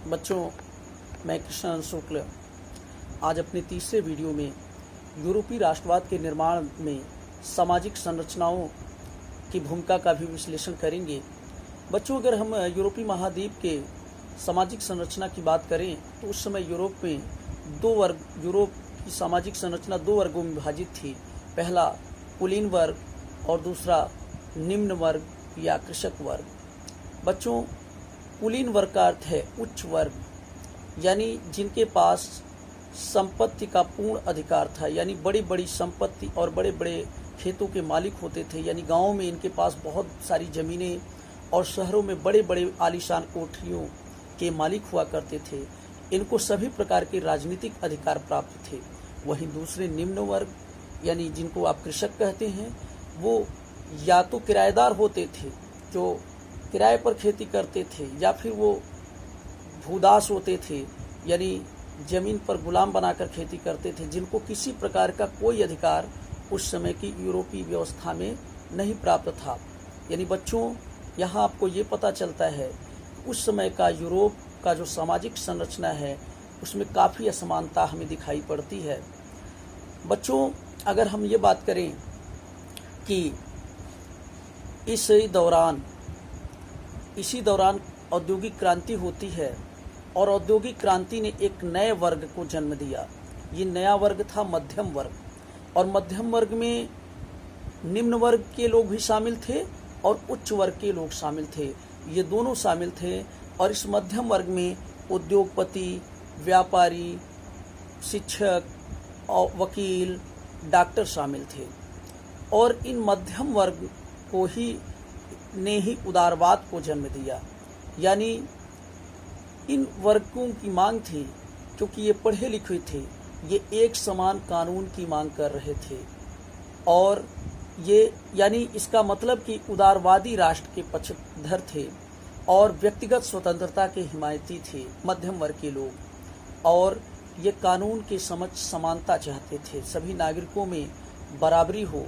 बच्चों, मैं कृष्ण शुक्ल आज अपने तीसरे वीडियो में यूरोपीय राष्ट्रवाद के निर्माण में सामाजिक संरचनाओं की भूमिका का भी विश्लेषण करेंगे। बच्चों, अगर हम यूरोपीय महाद्वीप के सामाजिक संरचना की बात करें तो उस समय यूरोप की सामाजिक संरचना दो वर्गों में विभाजित थी। पहला कुलीन वर्ग और दूसरा निम्न वर्ग या कृषक वर्ग। बच्चों, कुलीन वर्ग का अर्थ है उच्च वर्ग, यानी जिनके पास संपत्ति का पूर्ण अधिकार था, यानी बड़ी बड़ी संपत्ति और बड़े बड़े खेतों के मालिक होते थे। यानी गांवों में इनके पास बहुत सारी जमीनें और शहरों में बड़े बड़े आलीशान कोठरियों के मालिक हुआ करते थे। इनको सभी प्रकार के राजनीतिक अधिकार प्राप्त थे। वहीं दूसरे निम्न वर्ग, यानी जिनको आप कृषक कहते हैं, वो या तो किराएदार होते थे जो किराए पर खेती करते थे, या फिर वो भूदास होते थे, यानी जमीन पर गुलाम बनाकर खेती करते थे, जिनको किसी प्रकार का कोई अधिकार उस समय की यूरोपीय व्यवस्था में नहीं प्राप्त था। यानी बच्चों, यहाँ आपको ये पता चलता है उस समय का यूरोप का जो सामाजिक संरचना है उसमें काफ़ी असमानता हमें दिखाई पड़ती है। बच्चों, अगर हम ये बात करें कि इसी दौरान औद्योगिक क्रांति होती है और औद्योगिक क्रांति ने एक नए वर्ग को जन्म दिया। ये नया वर्ग था मध्यम वर्ग, और मध्यम वर्ग में निम्न वर्ग के लोग भी शामिल थे और उच्च वर्ग के लोग शामिल थे। ये दोनों शामिल थे, और इस मध्यम वर्ग में उद्योगपति, व्यापारी, शिक्षक और वकील, डॉक्टर शामिल थे। और इन मध्यम वर्ग को ने ही उदारवाद को जन्म दिया। यानी इन वर्गों की मांग थी, क्योंकि ये पढ़े लिखे थे, ये एक समान कानून की मांग कर रहे थे। और ये यानी इसका मतलब कि उदारवादी राष्ट्र के पक्षधर थे और व्यक्तिगत स्वतंत्रता के हिमायती थे मध्यम वर्ग के लोग। और ये कानून के समक्ष समानता चाहते थे, सभी नागरिकों में बराबरी हो,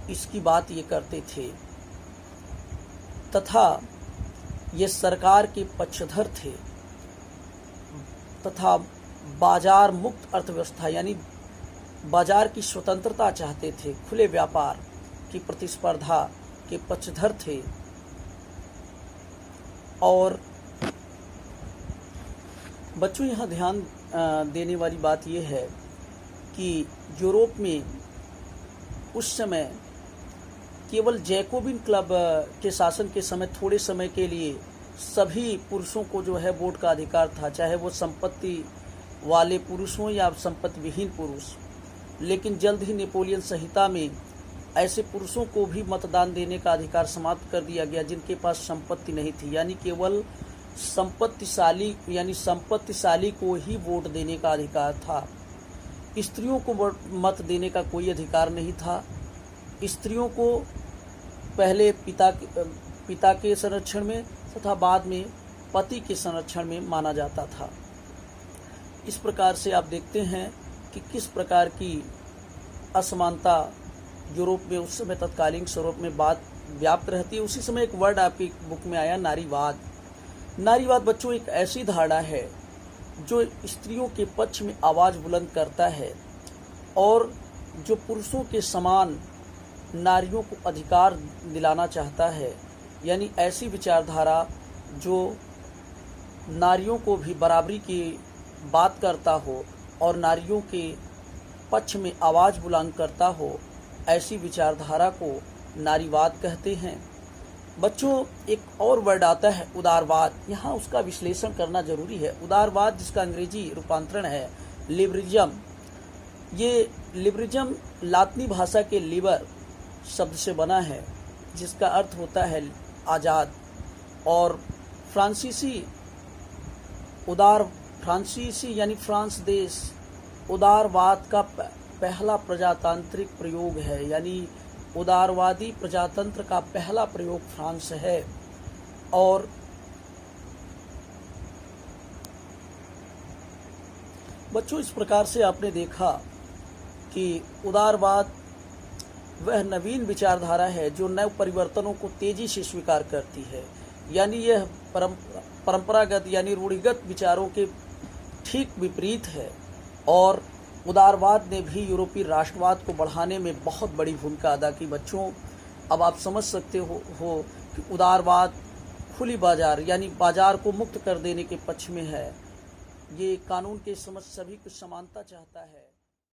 इसकी बात ये करते थे। तथा ये सरकार के पक्षधर थे, तथा बाजार मुक्त अर्थव्यवस्था यानी बाजार की स्वतंत्रता चाहते थे, खुले व्यापार की प्रतिस्पर्धा के पक्षधर थे। और बच्चों, यहाँ ध्यान देने वाली बात यह है कि यूरोप में उस समय केवल जैकोबिन क्लब के शासन के समय थोड़े समय के लिए सभी पुरुषों को जो है वोट का अधिकार था, चाहे वो संपत्ति वाले पुरुष हों या संपत्ति विहीन पुरुष। लेकिन जल्द ही नेपोलियन संहिता में ऐसे पुरुषों को भी मतदान देने का अधिकार समाप्त कर दिया गया जिनके पास संपत्ति नहीं थी। यानी केवल संपत्तिशाली को ही वोट देने का अधिकार था। स्त्रियों को मत देने का कोई अधिकार नहीं था। स्त्रियों को पहले पिता के संरक्षण में तथा बाद में पति के संरक्षण में माना जाता था। इस प्रकार से आप देखते हैं कि किस प्रकार की असमानता यूरोप में उस समय तत्कालीन स्वरूप में बात व्याप्त रहती है। उसी समय एक वर्ड आपकी बुक में आया, नारीवाद। नारीवाद बच्चों एक ऐसी धारणा है जो स्त्रियों के पक्ष में आवाज़ बुलंद करता है और जो पुरुषों के समान नारियों को अधिकार दिलाना चाहता है। यानी ऐसी विचारधारा जो नारियों को भी बराबरी की बात करता हो और नारियों के पक्ष में आवाज़ बुलंद करता हो, ऐसी विचारधारा को नारीवाद कहते हैं। बच्चों, एक और वर्ड आता है उदारवाद। यहाँ उसका विश्लेषण करना जरूरी है। उदारवाद, जिसका अंग्रेजी रूपांतरण है लिबरलिज्म। ये लिबरलिज्म लातिनी भाषा के लिबर शब्द से बना है, जिसका अर्थ होता है आज़ाद। और फ्रांसीसी यानी फ्रांस देश उदारवाद का पहला प्रजातांत्रिक प्रयोग है। यानी उदारवादी प्रजातंत्र का पहला प्रयोग फ्रांस है। और बच्चों, इस प्रकार से आपने देखा कि उदारवाद वह नवीन विचारधारा है जो नए परिवर्तनों को तेजी से स्वीकार करती है। यानी यह परंपरागत यानी रूढ़िगत विचारों के ठीक विपरीत है। और उदारवाद ने भी यूरोपीय राष्ट्रवाद को बढ़ाने में बहुत बड़ी भूमिका अदा की। बच्चों, अब आप समझ सकते हो कि उदारवाद खुली बाजार यानी बाजार को मुक्त कर देने के पक्ष में है। ये कानून के समझ सभी कुछ समानता चाहता है।